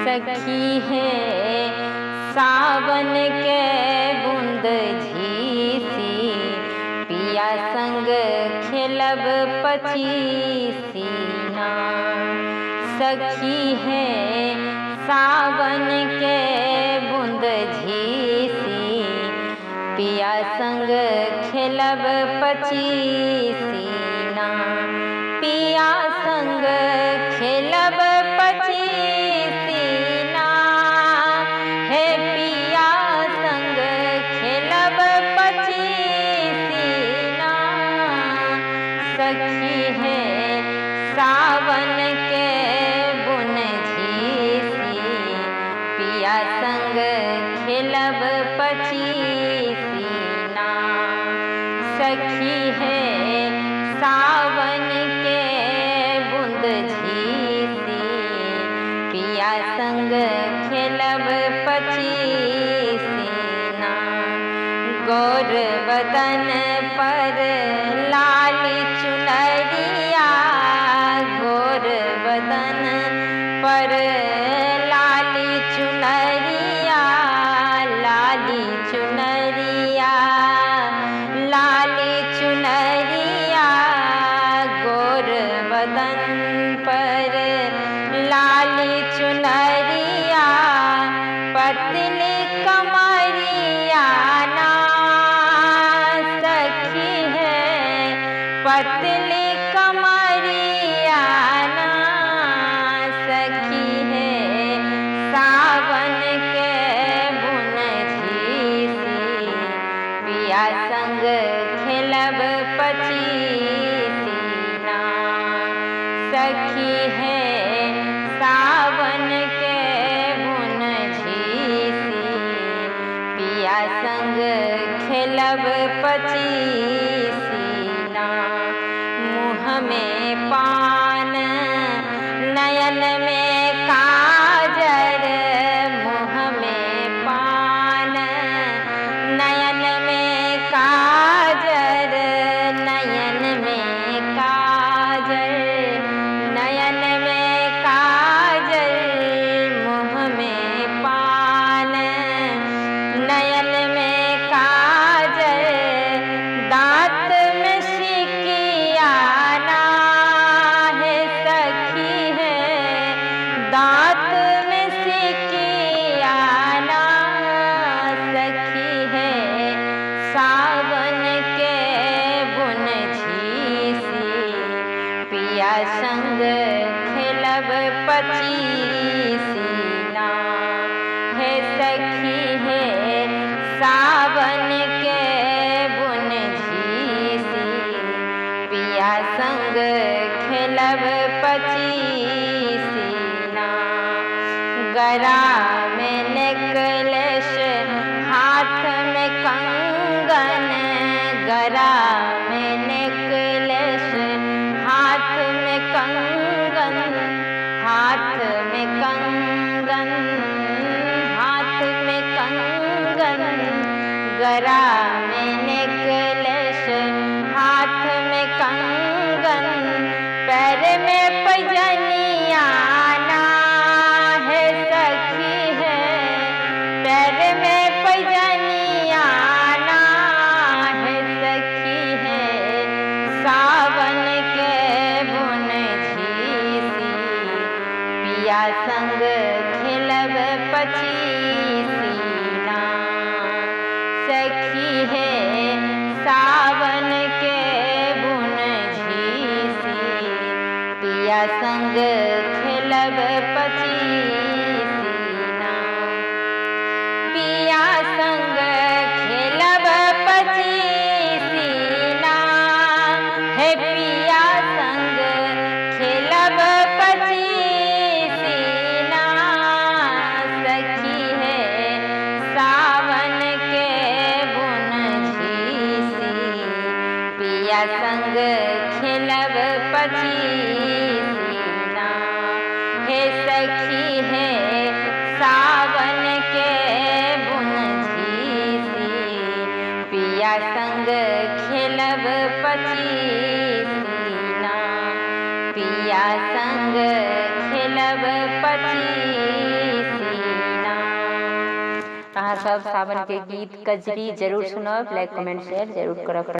सखी है सावन के बूंद झीसी, पिया संग खेलब पचीसीना। सखी है सावन के बूंद झीसी, पिया संग खेलब पचीसीना। पिया संग खेलब पचीसीना, हे पिया संग खेलब पचीसीना। सखी है सावन के बुन झीसी, पिया संग खेलब पचीसीना। सखी है सावन के बूंद झीसी, पिया संग खेलब पचीसीना। गौर बदन पर लाली चुनरिया, गौर बदन पर लाली चुनरिया, लाली चुनरिया, लाली चुनरिया। गौर बदन पर लाली चुनरिया, पतली कमरिया ना। सखी है पतली कमरिया ना। सखी है सावन के बुन झीसी, पिया संग खेलब पचीसीना। सखी है सावन के बुन झीसी, पिया संग खेलब पचीसीना। मुँह में पान नयन में काजर, मुँह में पान नयन में काजर, नयन में काजर, नयन में काजल। मुँह में पान नयन में काजल, दांत में सिकिया ना। है सखी है दांत में सिकिया ना। सखी है सावन के बुन झीसी, पिया संग खेलब पचीसीना। है सखी है सावन के बुन झीसी, पिया संग खेलब पचीसीना। गरा में नेकलेस हाथ में कंगन, गरा में नेकलेस हाथ में कंगन, हाथ में कंगन, हाथ में कंगन। गरा में नेकलेस हाथ में कंगन, पैर में पैजनिया ना। है सखी है पैर में पैजनिया ना। है सखी है सावन के बुन झीसी, पिया संग खेलब पचीसीना। सखी अहाँ सब सावन के गीत कजरी जरूर सुनब, लाइक कमेंट शेयर जरूर करब।